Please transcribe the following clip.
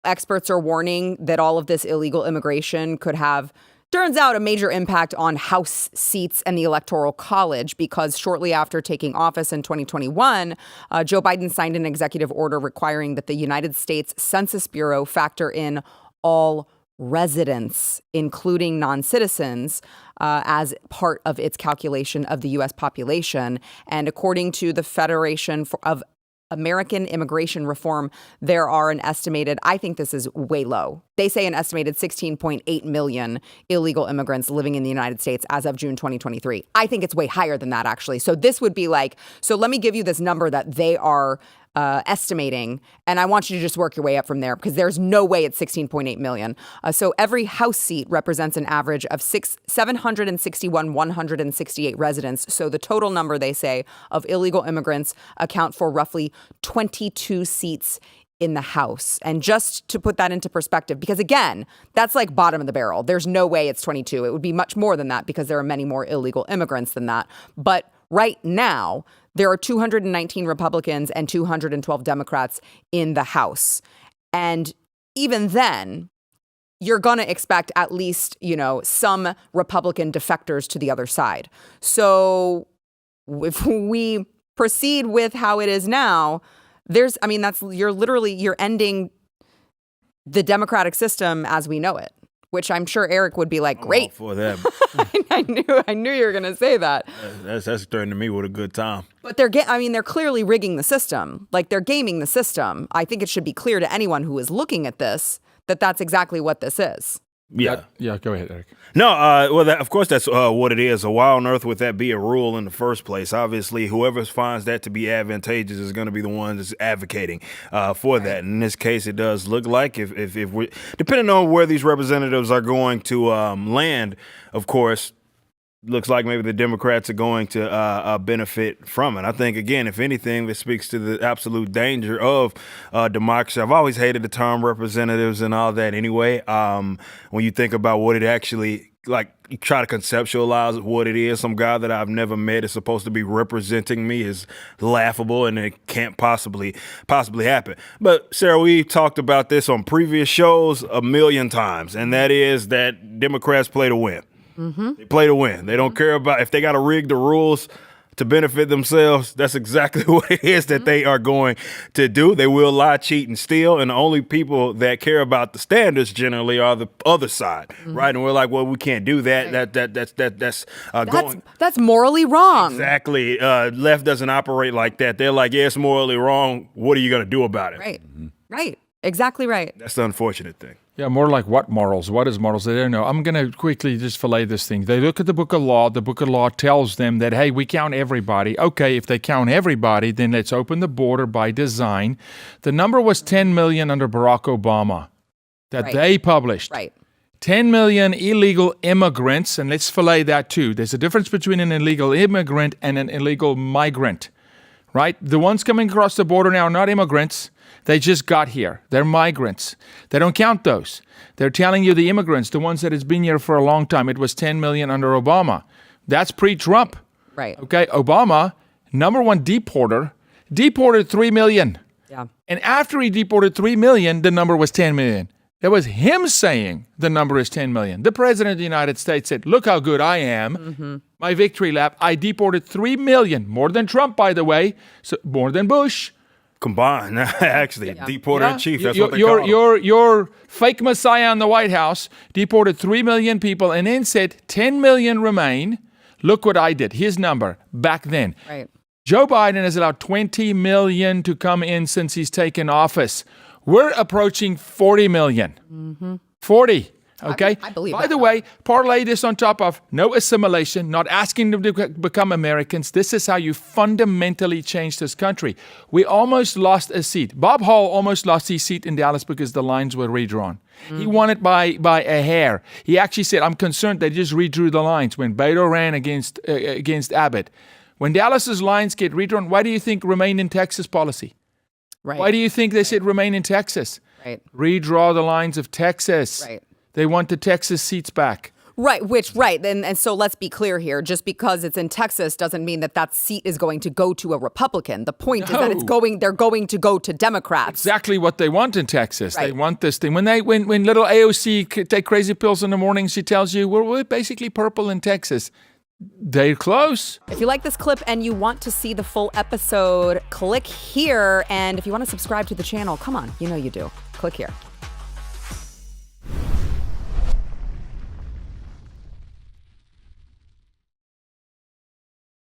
experts are warning that all of this illegal immigration could have, turns out, a major impact on House seats and the Electoral College, because shortly after taking office in 2021, Joe Biden signed an executive order requiring that the United States Census Bureau factor in all residents, including non-citizens, as part of its calculation of the U.S. population. And according to the Federation of American Immigration Reform, there are an estimated, I think this is way low, they say an estimated 16.8 million illegal immigrants living in the United States as of June 2023. I think it's way higher than that, actually. So this would be like, so let me give you this number that they are estimating, and I want you to just work your way up from there, because there's no way it's 16.8 million. So every House seat represents an average of 761,168 residents. So the total number, they say, of illegal immigrants account for roughly 22 seats in the House. And just to put that into perspective, because again, that's like bottom of the barrel. There's no way it's 22. It would be much more than that, because there are many more illegal immigrants than that. But right now, there are 219 Republicans and 212 Democrats in the House. And even then, you're going to expect at least, some Republican defectors to the other side. So if we proceed with how it is now, you're ending the democratic system as we know it, which I'm sure Eric would be like, great. For that. I knew you were going to say that. That's threatening me with a good time. But they're clearly rigging the system. Like, they're gaming the system. I think it should be clear to anyone who is looking at this that that's exactly what this is. Yeah. Go ahead, Eric. No, of course, that's what it is. So why on earth would that be a rule in the first place? Obviously, whoever finds that to be advantageous is going to be the one that's advocating for that. In this case, it does look like if we, depending on where these representatives are going to land, of course, looks like maybe the Democrats are going to benefit from it. I think, again, if anything, this speaks to the absolute danger of democracy. I've always hated the term representatives and all that anyway. When you think about what it actually, like, you try to conceptualize what it is, some guy that I've never met is supposed to be representing me is laughable, and it can't possibly happen. But Sarah, we talked about this on previous shows a million times, and that is that Democrats play to win. Mm-hmm. They play to win. They don't care about if they got to rig the rules to benefit themselves. That's exactly what it is that they are going to do. They will lie, cheat, and steal. And the only people that care about the standards generally are the other side, right? And we're like, well, we can't do that. Right. That's morally wrong. Exactly. Left doesn't operate like that. They're like, yeah, it's morally wrong. What are you going to do about it? Right. Mm-hmm. Right. Exactly right. That's the unfortunate thing. Yeah, more like what morals? What is morals? They don't know. I'm going to quickly just fillet this thing. They look at the book of law. The book of law tells them that, hey, we count everybody. Okay, if they count everybody, then let's open the border by design. The number was 10 million under Barack Obama that they published. Right. 10 million illegal immigrants, and let's fillet that too. There's a difference between an illegal immigrant and an illegal migrant, right? The ones coming across the border now are not immigrants. They just got here. They're migrants. They don't count those. They're telling you the immigrants, the ones that has been here for a long time. It was 10 million under Obama. That's pre-Trump. Right. Okay, Obama, number one deporter, deported 3 million. Yeah. And after he deported 3 million, the number was 10 million. That was him saying the number is 10 million. The president of the United States said, look how good I am. Mm-hmm. My victory lap, I deported 3 million. More than Trump, by the way. So more than Bush. Combined, actually, deporter in chief. That's what they call him. Your fake messiah in the White House deported 3 million people and then said 10 million remain. Look what I did. His number back then. Right. Joe Biden has allowed 20 million to come in since he's taken office. We're approaching 40 million. Mm-hmm. 40. Okay. I believe By the way, parlay this on top of no assimilation, not asking them to become Americans. This is how you fundamentally change this country. We almost lost a seat. Bob Hall almost lost his seat in Dallas because the lines were redrawn. Mm-hmm. He won it by a hair. He actually said, I'm concerned they just redrew the lines when Beto ran against Abbott. When Dallas's lines get redrawn, why do you think remain in Texas policy? Right. Why do you think they said remain in Texas? Right. Redraw the lines of Texas. Right. They want the Texas seats back. Right. And so let's be clear here. Just because it's in Texas doesn't mean that seat is going to go to a Republican. The point is that they're going to go to Democrats. Exactly what they want in Texas. Right. They want this thing. When little AOC take crazy pills in the morning, she tells you, we're basically purple in Texas. They're close. If you like this clip and you want to see the full episode, click here. And if you want to subscribe to the channel, come on, you know you do. Click here.